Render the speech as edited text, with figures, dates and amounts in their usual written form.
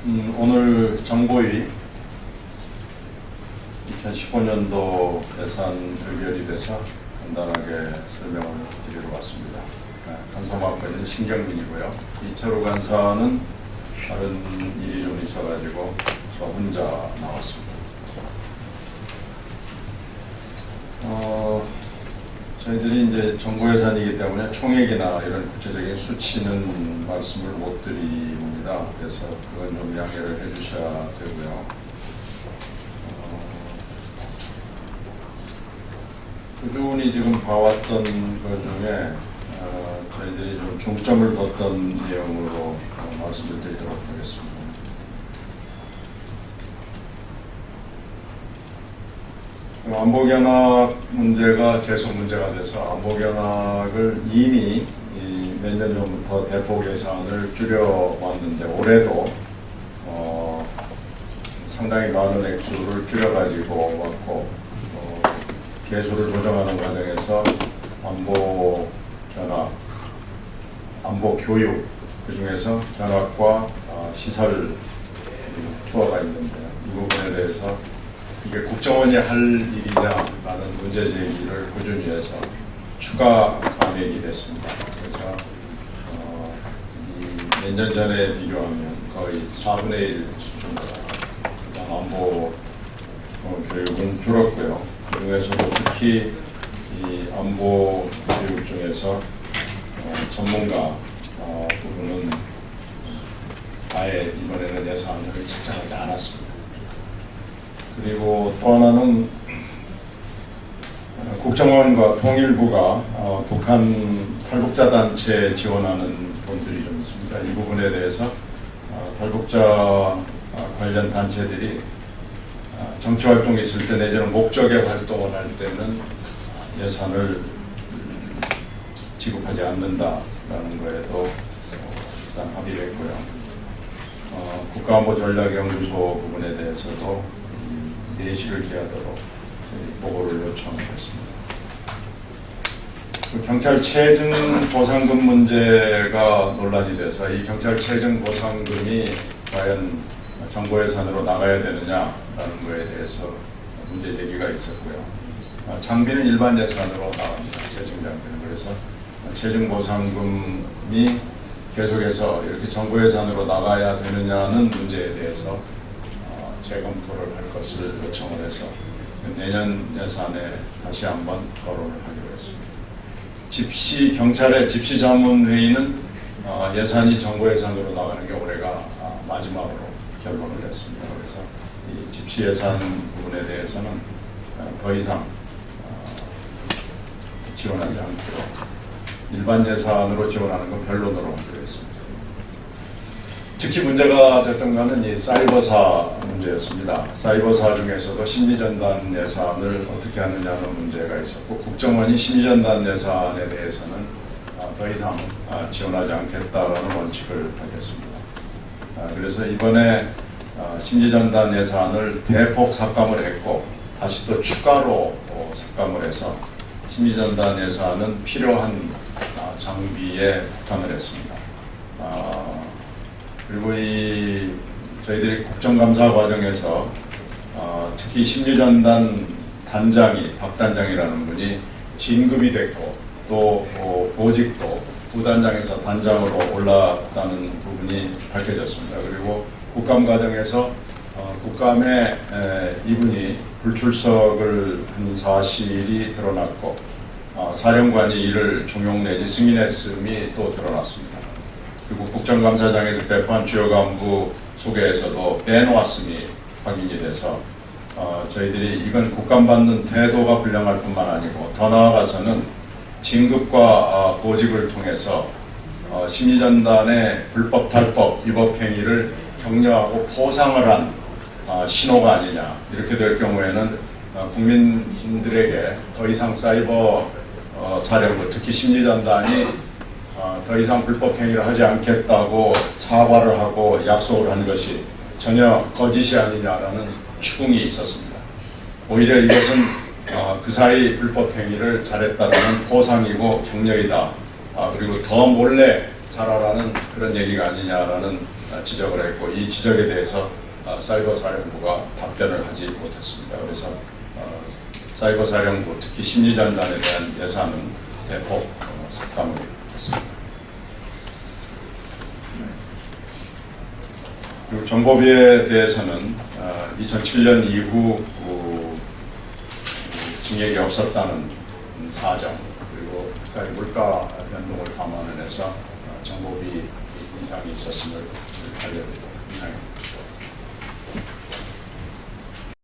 오늘 정보위 2015년도 예산 의결이 돼서 간단하게 설명을 드리러 왔습니다. 간사마권은 신경민이고요. 이철우 간사는 다른 일이 좀 있어가지고 저 혼자 나왔습니다. 저희들이 이제 정부 예산이기 때문에 총액이나 이런 구체적인 수치는 말씀을 못 드립니다. 그래서 그건 좀 양해를 해주셔야 되고요. 꾸준히 지금 봐왔던 것 중에 저희들이 좀 중점을 뒀던 내용으로 말씀을 드리도록 하겠습니다. 안보견학 문제가 계속 문제가 돼서 안보견학을 이미 몇 년 전부터 대폭 예산을 줄여왔는데 올해도 상당히 많은 액수를 줄여가지고 왔고 개수를 조정하는 과정에서 안보견학, 안보교육 그중에서 견학과 시설 투어가 있는데 이 부분에 대해서 이게 국정원이 할 일이냐라는 문제 제기를 꾸준히 해서 추가 감액이 됐습니다. 그래서 몇 년 전에 비교하면 거의 4분의 1 수준으로 안보 교육은 줄었고요. 그중에서도 특히 이 안보 교육 중에서 전문가 부분은 아예 이번에는 예산을 책정하지 않았습니다. 그리고 또 하나는 국정원과 통일부가 북한 탈북자 단체에 지원하는 돈들이 좀 있습니다. 이 부분에 대해서 탈북자 관련 단체들이 정치활동이 있을 때 내지는 목적의 활동을 할 때는 예산을 지급하지 않는다라는 거에도 일단 합의를 했고요. 국가안보전략연구소 부분에 대해서도 내식을 기하도록 보고를 요청했습니다. 경찰 체증 보상금 문제가 논란이 돼서 이 경찰 체증 보상금이 과연 정부 예산으로 나가야 되느냐라는 거에 대해서 문제 제기가 있었고요. 장비는 일반 예산으로 나갑니다. 체증 장비는. 그래서 체증 보상금이 계속해서 이렇게 정부 예산으로 나가야 되느냐는 문제에 대해서 재검토를 할 것을 요청을 해서 내년 예산에 다시 한번 토론을 하기로 했습니다. 경찰의 집시자문회의는 예산이 정부 예산으로 나가는 게 올해가 마지막으로 결론을 냈습니다. 그래서 이 집시 예산 부분에 대해서는 더 이상 지원하지 않기로 일반 예산으로 지원하는 건 변론으로 하기로 했습니다. 특히 문제가 됐던 것은 이 사이버사 문제였습니다. 사이버사 중에서도 심리전단 예산을 어떻게 하느냐는 문제가 있었고 국정원이 심리전단 예산에 대해서는 더 이상 지원하지 않겠다라는 원칙을 하겠습니다. 그래서 이번에 심리전단 예산을 대폭 삭감을 했고 다시 또 추가로 삭감을 해서 심리전단 예산은 필요한 장비에 포함을 했습니다. 그리고 저희들이 국정감사 과정에서 특히 심리전단 단장이 박 단장이라는 분이 진급이 됐고 또 보직도 부단장에서 단장으로 올랐다는 부분이 밝혀졌습니다. 그리고 국감 과정에서 국감에 이분이 불출석을 한 사실이 드러났고 사령관이 이를 종용 내지 승인했음이 또 드러났습니다. 그리고 국정감사장에서 배포한 주요 간부 소개에서도 빼놓았음이 확인이 돼서 저희들이 이건 국감받는 태도가 불량할 뿐만 아니고 더 나아가서는 진급과 보직을 통해서 심리전단의 불법 탈법 위법 행위를 격려하고 포상을 한 신호가 아니냐. 이렇게 될 경우에는 국민들에게 더 이상 사이버 사령부 특히 심리전단이 더 이상 불법 행위를 하지 않겠다고 사과를 하고 약속을 한 것이 전혀 거짓이 아니냐라는 추궁이 있었습니다. 오히려 이것은 그 사이 불법 행위를 잘했다라는 포상이고 격려이다. 그리고 더 몰래 잘하라는 그런 얘기가 아니냐라는 지적을 했고, 이 지적에 대해서 사이버 사령부가 답변을 하지 못했습니다. 그래서 사이버 사령부, 특히 심리전단에 대한 예산은 대폭 삭감을 했습니다. 그리고 정보비에 대해서는 2007년 이후 증액이 없었다는 사정, 그리고 쌀 물가 변동을 감안을 해서 정보비 인상이 있었음을 알려드리고 이상입니다.